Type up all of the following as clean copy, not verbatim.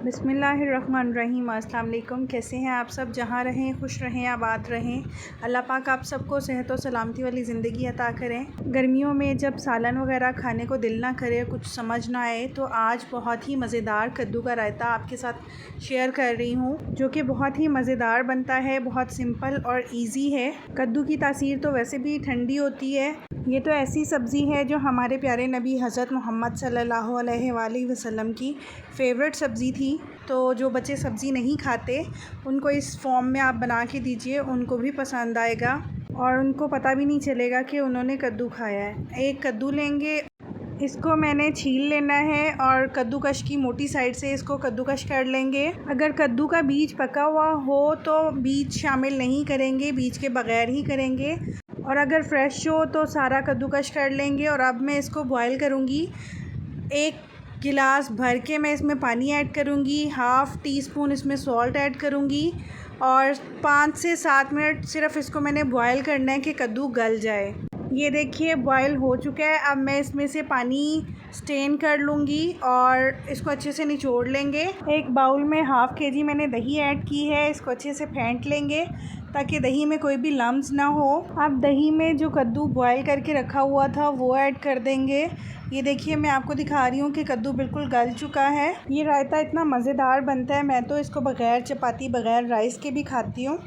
बिस्मिल्लाहिर्रहमानिर्रहीम। अस्सलाम वालेकुम। कैसे हैं आप सब? जहाँ रहें खुश रहें, आबाद रहें। अल्लाह पाक आप सबको सेहत और सलामती वाली ज़िंदगी अता करें। गर्मियों में जब सालन वगैरह खाने को दिल ना करे, कुछ समझ ना आए, तो आज बहुत ही मज़ेदार कद्दू का रायता आपके साथ शेयर कर रही हूँ, जो कि बहुत ही मज़ेदार बनता है, बहुत सिंपल और ईज़ी है। कद्दू की तासीर तो वैसे भी ठंडी होती है। ये तो ऐसी सब्ज़ी है जो हमारे प्यारे नबी हज़रत मोहम्मद सल्लल्लाहु अलैहि वसल्लम की फ़ेवरेट सब्ज़ी थी। तो जो बच्चे सब्ज़ी नहीं खाते, उनको इस फॉर्म में आप बना के दीजिए, उनको भी पसंद आएगा और उनको पता भी नहीं चलेगा कि उन्होंने कद्दू खाया है। एक कद्दू लेंगे, इसको मैंने छील लेना है और कद्दूकश की मोटी साइड से इसको कद्दूकश कर लेंगे। अगर कद्दू का बीज पका हुआ हो तो बीज शामिल नहीं करेंगे, बीज के बग़ैर ही करेंगे। और अगर फ्रेश हो तो सारा कद्दूकश कर लेंगे। और अब मैं इसको बॉयल करूँगी। एक गिलास भर के मैं इसमें पानी ऐड करूँगी, हाफ़ टी स्पून इसमें सॉल्ट ऐड करूँगी और 5 से 7 मिनट सिर्फ़ इसको मैंने बॉयल करना है कि कद्दू गल जाए। ये देखिए बॉयल हो चुका है। अब मैं इसमें से पानी स्ट्रेन कर लूँगी और इसको अच्छे से निचोड़ लेंगे। एक बाउल में हाफ़ केजी मैंने दही ऐड की है, इसको अच्छे से फेंट लेंगे ताकि दही में कोई भी लम्स ना हो। अब दही में जो कद्दू बॉयल करके रखा हुआ था वो ऐड कर देंगे। ये देखिए मैं आपको दिखा रही हूँ कि कद्दू बिल्कुल गल चुका है। ये रायता इतना मज़ेदार बनता है, मैं तो इसको बग़ैर चपाती बग़ैर राइस के भी खाती हूँ।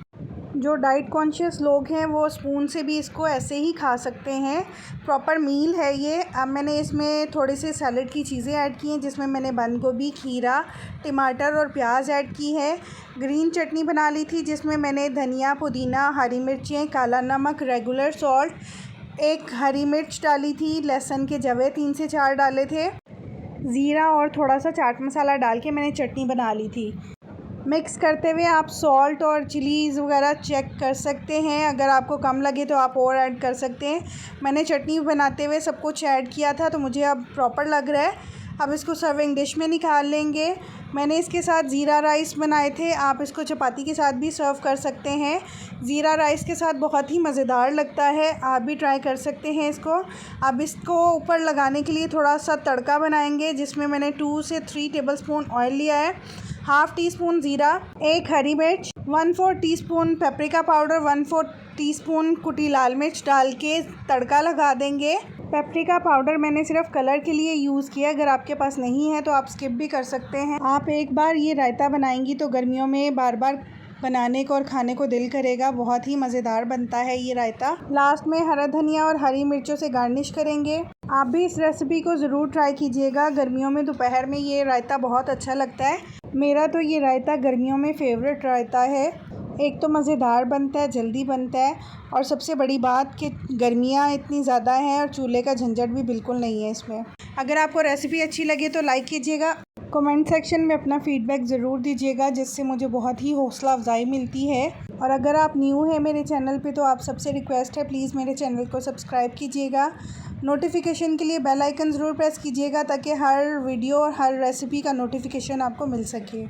जो डाइट कॉन्शियस लोग हैं वो स्पून से भी इसको ऐसे ही खा सकते हैं। प्रॉपर मील है ये। अब मैंने इसमें थोड़े से सैलेड की चीज़ें ऐड की हैं, जिसमें मैंने बंद गोभी, खीरा, टमाटर और प्याज ऐड की है। ग्रीन चटनी बना ली थी, जिसमें मैंने धनिया, पुदीना, हरी मिर्चें, काला नमक, रेगुलर सॉल्ट, एक हरी मिर्च डाली थी, लहसुन के जवे 3 से 4 डाले थे, ज़ीरा और थोड़ा सा चाट मसाला डाल के मैंने चटनी बना ली थी। मिक्स करते हुए आप सॉल्ट और चिलीज़ वगैरह चेक कर सकते हैं, अगर आपको कम लगे तो आप और ऐड कर सकते हैं। मैंने चटनी बनाते हुए सब कुछ ऐड किया था, तो मुझे अब प्रॉपर लग रहा है। अब इसको सर्विंग डिश में निकाल लेंगे। मैंने इसके साथ ज़ीरा राइस बनाए थे, आप इसको चपाती के साथ भी सर्व कर सकते हैं। ज़ीरा राइस के साथ बहुत ही मज़ेदार लगता है, आप भी ट्राई कर सकते हैं इसको। अब इसको ऊपर लगाने के लिए थोड़ा सा तड़का बनाएंगे, जिसमें मैंने 2 से 3 टेबलस्पून ऑयल लिया है, हाफ़ टी स्पून ज़ीरा, एक हरी मिर्च, 1/4 टीस्पून पेपरिका पाउडर, 1/4 टीस्पून कुटी लाल मिर्च डाल के तड़का लगा देंगे। पेपरिका पाउडर मैंने सिर्फ कलर के लिए यूज़ किया, अगर आपके पास नहीं है तो आप स्किप भी कर सकते हैं। आप एक बार ये रायता बनाएंगी तो गर्मियों में बार बार बनाने को और खाने को दिल करेगा। बहुत ही मज़ेदार बनता है ये रायता। लास्ट में हरा धनिया और हरी मिर्चों से गार्निश करेंगे। आप भी इस रेसिपी को ज़रूर ट्राई कीजिएगा। गर्मियों में दोपहर में ये रायता बहुत अच्छा लगता है। मेरा तो ये रायता गर्मियों में फ़ेवरेट रायता है। एक तो मज़ेदार बनता है, जल्दी बनता है, और सबसे बड़ी बात कि गर्मियाँ इतनी ज़्यादा हैं और चूल्हे का झंझट भी बिल्कुल नहीं है इसमें। अगर आपको रेसिपी अच्छी लगे तो लाइक कीजिएगा, कमेंट सेक्शन में अपना फ़ीडबैक ज़रूर दीजिएगा, जिससे मुझे बहुत ही हौसला अफजाई मिलती है। और अगर आप न्यू हैं मेरे चैनल पे तो आप सबसे रिक्वेस्ट है, प्लीज़ मेरे चैनल को सब्सक्राइब कीजिएगा। नोटिफिकेशन के लिए बेल आइकन ज़रूर प्रेस कीजिएगा, ताकि हर वीडियो और हर रेसिपी का नोटिफिकेशन आपको मिल सके।